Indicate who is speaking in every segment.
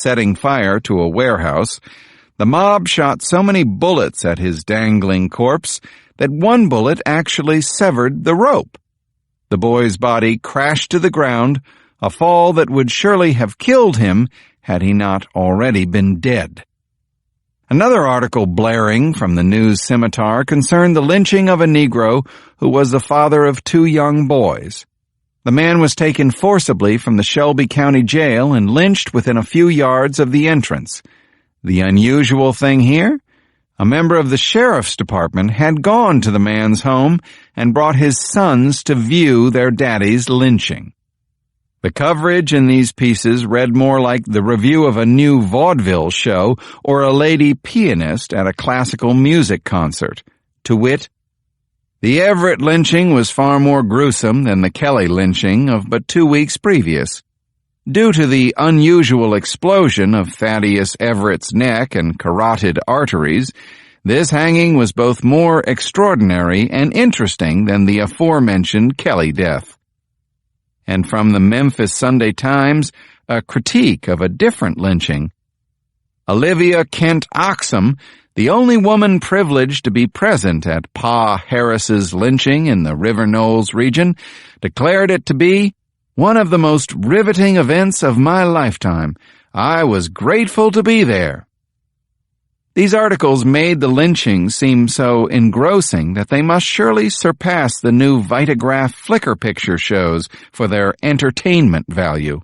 Speaker 1: setting fire to a warehouse, the mob shot so many bullets at his dangling corpse that one bullet actually severed the rope. The boy's body crashed to the ground, a fall that would surely have killed him had he not already been dead. Another article blaring from the News Scimitar concerned the lynching of a Negro who was the father of 2 young boys. The man was taken forcibly from the Shelby County Jail and lynched within a few yards of the entrance. The unusual thing here? A member of the sheriff's department had gone to the man's home and brought his sons to view their daddy's lynching. The coverage in these pieces read more like the review of a new vaudeville show or a lady pianist at a classical music concert. To wit, the Everett lynching was far more gruesome than the Kelly lynching of but 2 weeks previous. Due to the unusual explosion of Thaddeus Everett's neck and carotid arteries, this hanging was both more extraordinary and interesting than the aforementioned Kelly death. And from the Memphis Sunday Times, a critique of a different lynching. Olivia Kent Oxum, the only woman privileged to be present at Pa Harris's lynching in the River Knolls region, declared it to be one of the most riveting events of my lifetime. I was grateful to be there. These articles made the lynching seem so engrossing that they must surely surpass the new Vitagraph Flickr picture shows for their entertainment value.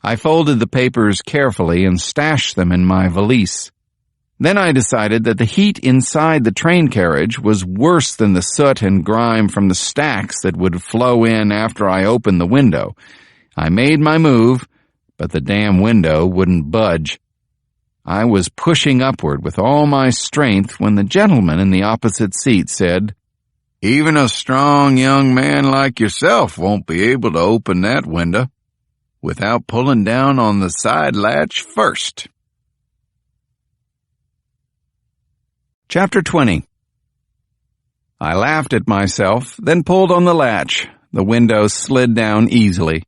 Speaker 1: I folded the papers carefully and stashed them in my valise. Then I decided that the heat inside the train carriage was worse than the soot and grime from the stacks that would flow in after I opened the window. I made my move, but the damn window wouldn't budge. I was pushing upward with all my strength when the gentleman in the opposite seat said, "Even a strong young man like yourself won't be able to open that window without pulling down on the side latch first." Chapter 20. I laughed at myself, then pulled on the latch. The window slid down easily.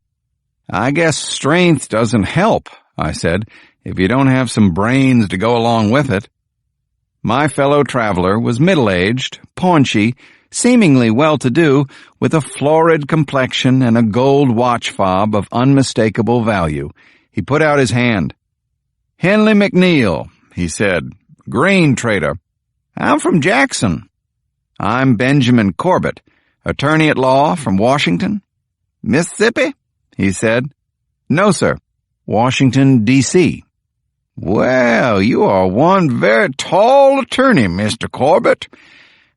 Speaker 1: "I guess strength doesn't help," I said, "if you don't have some brains to go along with it." My fellow traveler was middle-aged, paunchy, seemingly well-to-do, with a florid complexion and a gold watch fob of unmistakable value. He put out his hand. "Henley McNeil," he said, "grain trader. I'm from Jackson." "I'm Benjamin Corbett, attorney at law from Washington." "Mississippi?" he said. "No, sir. Washington, D.C." "Well, you are one very tall attorney, Mr. Corbett.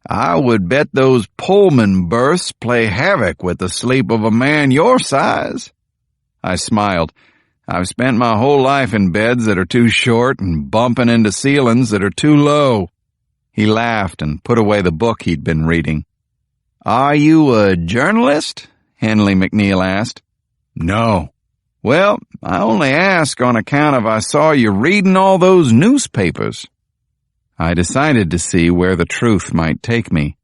Speaker 1: I would bet those Pullman berths play havoc with the sleep of a man your size." I smiled. "I've spent my whole life in beds that are too short and bumping into ceilings that are too low." He laughed and put away the book he'd been reading. "Are you a journalist?" Henley McNeil asked. "No." "Well, I only ask on account of I saw you reading all those newspapers." I decided to see where the truth might take me.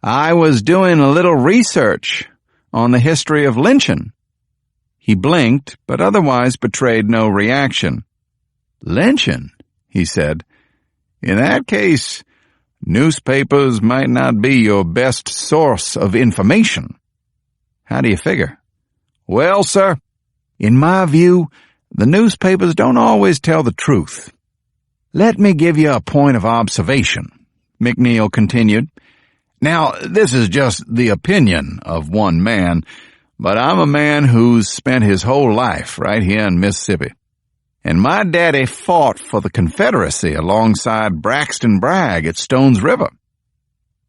Speaker 1: "I was doing a little research on the history of lynching." He blinked, but otherwise betrayed no reaction. "Lynching?" he said. "In that case, newspapers might not be your best source of information." "How do you figure?" "Well, sir, in my view, the newspapers don't always tell the truth. Let me give you a point of observation," McNeil continued. "Now, this is just the opinion of one man, but I'm a man who's spent his whole life right here in Mississippi. And my daddy fought for the Confederacy alongside Braxton Bragg at Stones River."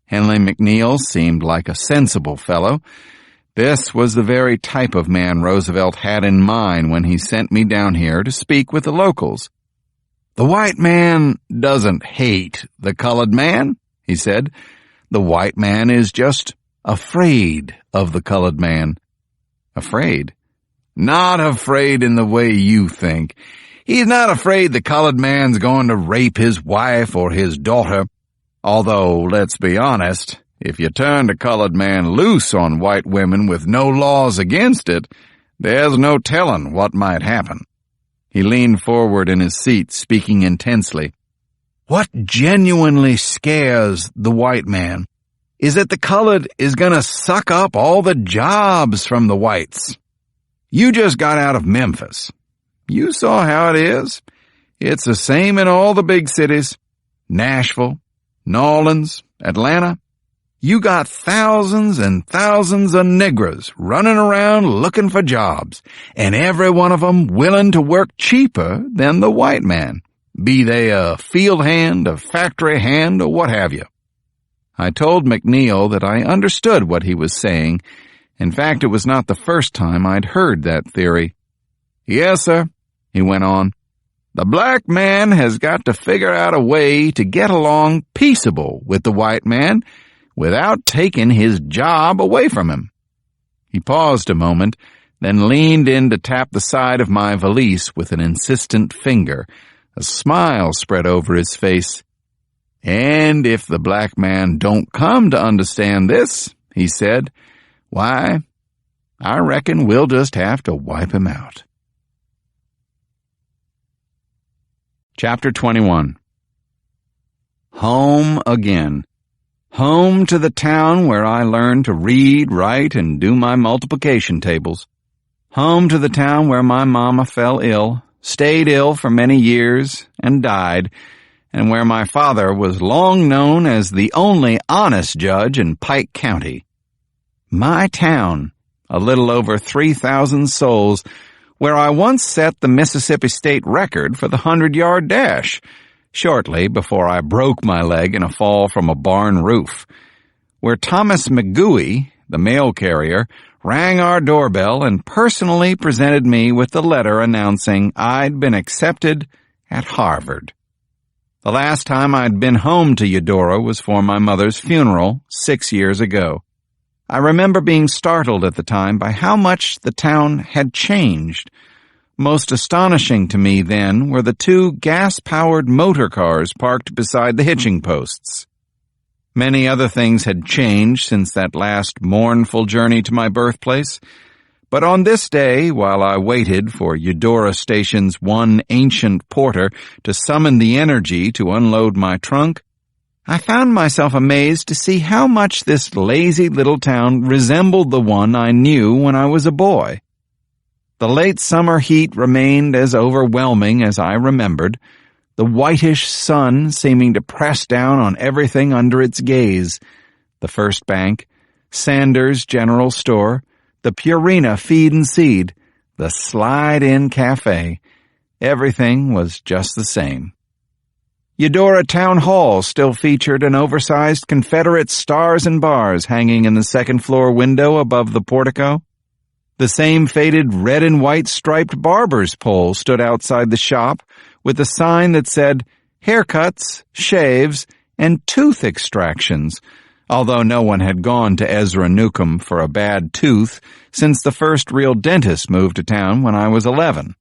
Speaker 1: Henley McNeil seemed like a sensible fellow. This was the very type of man Roosevelt had in mind when he sent me down here to speak with the locals. "The white man doesn't hate the colored man," he said. "The white man is just afraid of the colored man." "Afraid?" "Not afraid in the way you think. He's not afraid the colored man's going to rape his wife or his daughter. Although, let's be honest, if you turned a colored man loose on white women with no laws against it, there's no telling what might happen. He leaned forward in his seat, speaking intensely. What genuinely scares the white man is that the colored is gonna suck up all the jobs from the whites. You just got out of Memphis. You saw how it is. It's the same in all the big cities. Nashville, New Orleans, Atlanta. You got thousands and thousands of niggers running around looking for jobs, and every one of them willing to work cheaper than the white man, be they a field hand, a factory hand, or what have you. I told McNeil that I understood what he was saying. In fact, it was not the first time I'd heard that theory. Yes, sir, he went on. The black man has got to figure out a way to get along peaceable with the white man without taking his job away from him. He paused a moment, then leaned in to tap the side of my valise with an insistent finger. A smile spread over his face. And if the black man don't come to understand this, he said, why, I reckon we'll just have to wipe him out. Chapter 21. Home again. Home to the town where I learned to read, write, and do my multiplication tables. Home to the town where my mama fell ill, stayed ill for many years, and died, and where my father was long known as the only honest judge in Pike County. My town, a little over 3,000 souls, where I once set the Mississippi State record for the 100-yard dash, shortly before I broke my leg in a fall from a barn roof, where Thomas McGooey, the mail carrier, rang our doorbell and personally presented me with the letter announcing I'd been accepted at Harvard. The last time I'd been home to Eudora was for my mother's funeral 6 years ago. I remember being startled at the time by how much the town had changed. Most astonishing to me then were the 2 gas-powered motor cars parked beside the hitching posts. Many other things had changed since that last mournful journey to my birthplace, but on this day, while I waited for Eudora Station's one ancient porter to summon the energy to unload my trunk, I found myself amazed to see how much this lazy little town resembled the one I knew when I was a boy. The late summer heat remained as overwhelming as I remembered, the whitish sun seeming to press down on everything under its gaze. The First Bank, Sanders General Store, the Purina Feed and Seed, the Slide-In Cafe. Everything was just the same. Eudora Town Hall still featured an oversized Confederate stars and bars hanging in the second-floor window above the portico. The same faded red and white striped barber's pole stood outside the shop with a sign that said haircuts, shaves, and tooth extractions, although no one had gone to Ezra Newcomb for a bad tooth since the first real dentist moved to town when I was 11.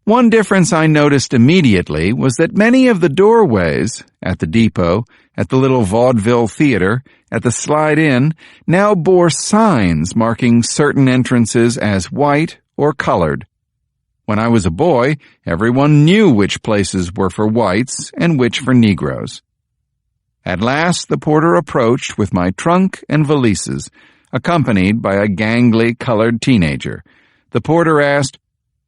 Speaker 1: One difference I noticed immediately was that many of the doorways, at the depot, at the little vaudeville theater, at the Slide-In, now bore signs marking certain entrances as white or colored. When I was a boy, everyone knew which places were for whites and which for Negroes. At last the porter approached with my trunk and valises, accompanied by a gangly colored teenager. The porter asked,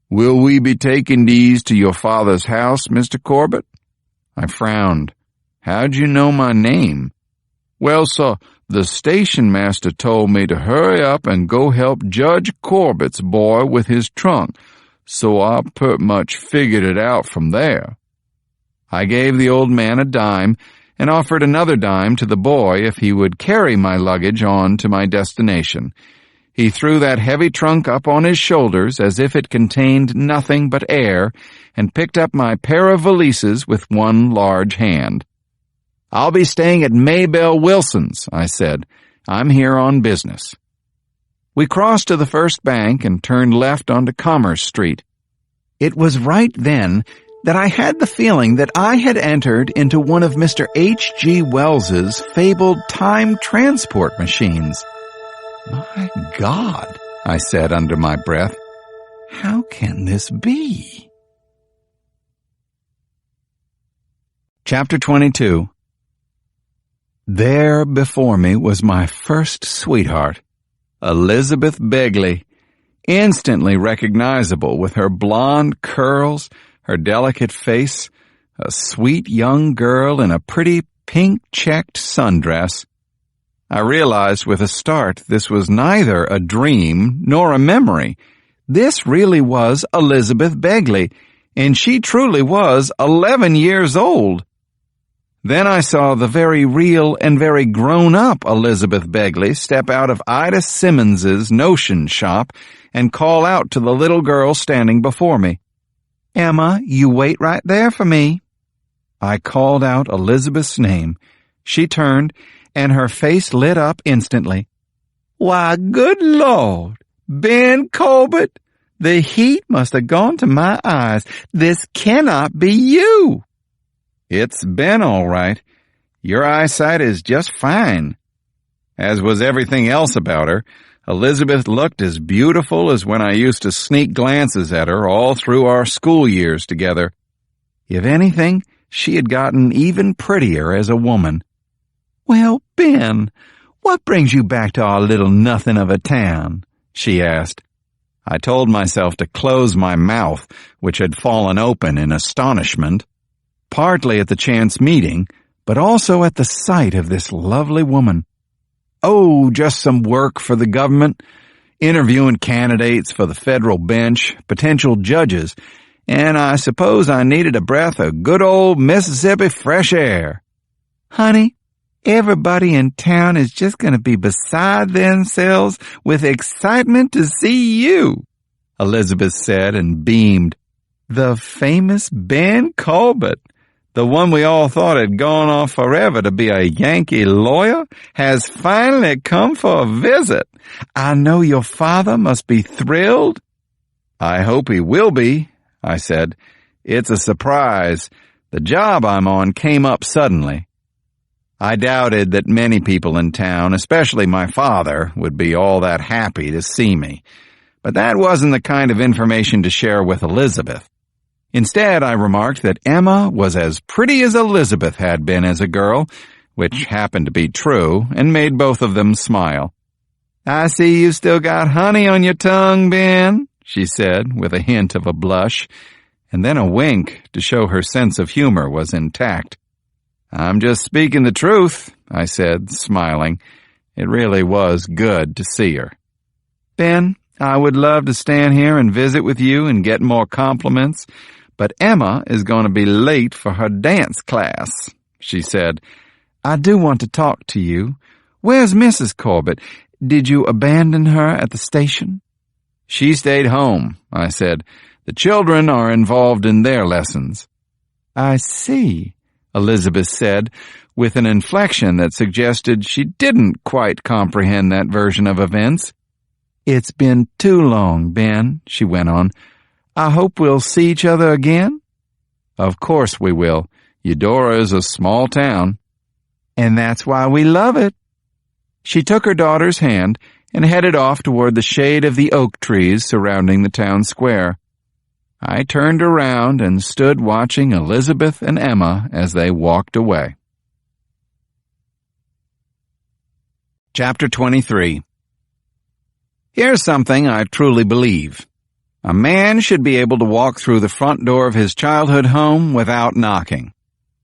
Speaker 1: "Will we be taking these to your father's house, Mr. Corbett?" I frowned. "How'd you know my name?" "Well, sir, the station master told me to hurry up and go help Judge Corbett's boy with his trunk, so I pretty much figured it out from there." I gave the old man a dime and offered another dime to the boy if he would carry my luggage on to my destination. He threw that heavy trunk up on his shoulders as if it contained nothing but air and picked up my pair of valises with one large hand. "I'll be staying at Maybelle Wilson's," I said. "I'm here on business." We crossed to the First Bank and turned left onto Commerce Street. It was right then that I had the feeling that I had entered into one of Mr. H.G. Wells's fabled time transport machines. "My God," I said under my breath, "how can this be?" Chapter 22. There before me was my first sweetheart, Elizabeth Begley, instantly recognizable with her blonde curls, her delicate face, a sweet young girl in a pretty pink-checked sundress. I realized with a start this was neither a dream nor a memory. This really was Elizabeth Begley, and she truly was 11 years old. Then I saw the very real and very grown-up Elizabeth Begley step out of Ida Simmons's notion shop and call out to the little girl standing before me. "Emma, you wait right there for me." I called out Elizabeth's name. She turned, and her face lit up instantly. "Why, good Lord, Ben Colbert, the heat must have gone to my eyes. This cannot be you." "It's Ben, all right. Your eyesight is just fine." As was everything else about her, Elizabeth looked as beautiful as when I used to sneak glances at her all through our school years together. If anything, she had gotten even prettier as a woman. "Well, Ben, what brings you back to our little nothing of a town?" she asked. I told myself to close my mouth, which had fallen open in astonishment, partly at the chance meeting, but also at the sight of this lovely woman. "Oh, just some work for the government, interviewing candidates for the federal bench, potential judges, and I suppose I needed a breath of good old Mississippi fresh air." "Honey, everybody in town is just going to be beside themselves with excitement to see you," Elizabeth said and beamed. "The famous Ben Colbert, the one we all thought had gone off forever to be a Yankee lawyer, has finally come for a visit. I know your father must be thrilled." "I hope he will be," I said. "It's a surprise. The job I'm on came up suddenly." I doubted that many people in town, especially my father, would be all that happy to see me. But that wasn't the kind of information to share with Elizabeth. Instead, I remarked that Emma was as pretty as Elizabeth had been as a girl, which happened to be true, and made both of them smile. "I see you've still got honey on your tongue, Ben," she said, with a hint of a blush, and then a wink to show her sense of humor was intact. "I'm just speaking the truth," I said, smiling. It really was good to see her. "Ben, I would love to stand here and visit with you and get more compliments, but Emma is going to be late for her dance class," she said. "I do want to talk to you. Where's Mrs. Corbett? Did you abandon her at the station?" "She stayed home," I said. "The children are involved in their lessons." "I see," Elizabeth said, with an inflection that suggested she didn't quite comprehend that version of events. "It's been too long, Ben," she went on. "I hope we'll see each other again." "Of course we will. Eudora is a small town." "And that's why we love it." She took her daughter's hand and headed off toward the shade of the oak trees surrounding the town square. I turned around and stood watching Elizabeth and Emma as they walked away. Chapter 23. Here's something I truly believe. A man should be able to walk through the front door of his childhood home without knocking.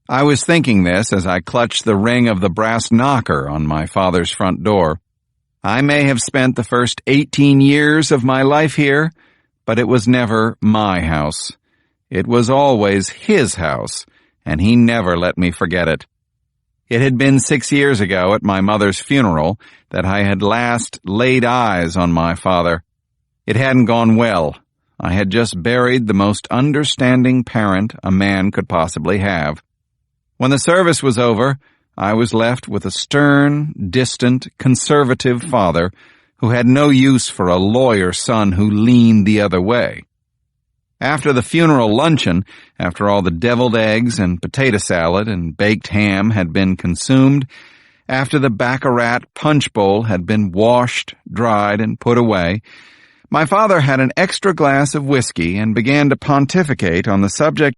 Speaker 1: I was thinking this as I clutched the ring of the brass knocker on my father's front door. I may have spent the first 18 years of my life here, but it was never my house. It was always his house, and he never let me forget it. It had been 6 years ago at my mother's funeral that I had last laid eyes on my father. It hadn't gone well. I had just buried the most understanding parent a man could possibly have. When the service was over, I was left with a stern, distant, conservative father who had no use for a lawyer son who leaned the other way. After the funeral luncheon, after all the deviled eggs and potato salad and baked ham had been consumed, after the baccarat punch bowl had been washed, dried, and put away, my father had an extra glass of whiskey and began to pontificate on the subject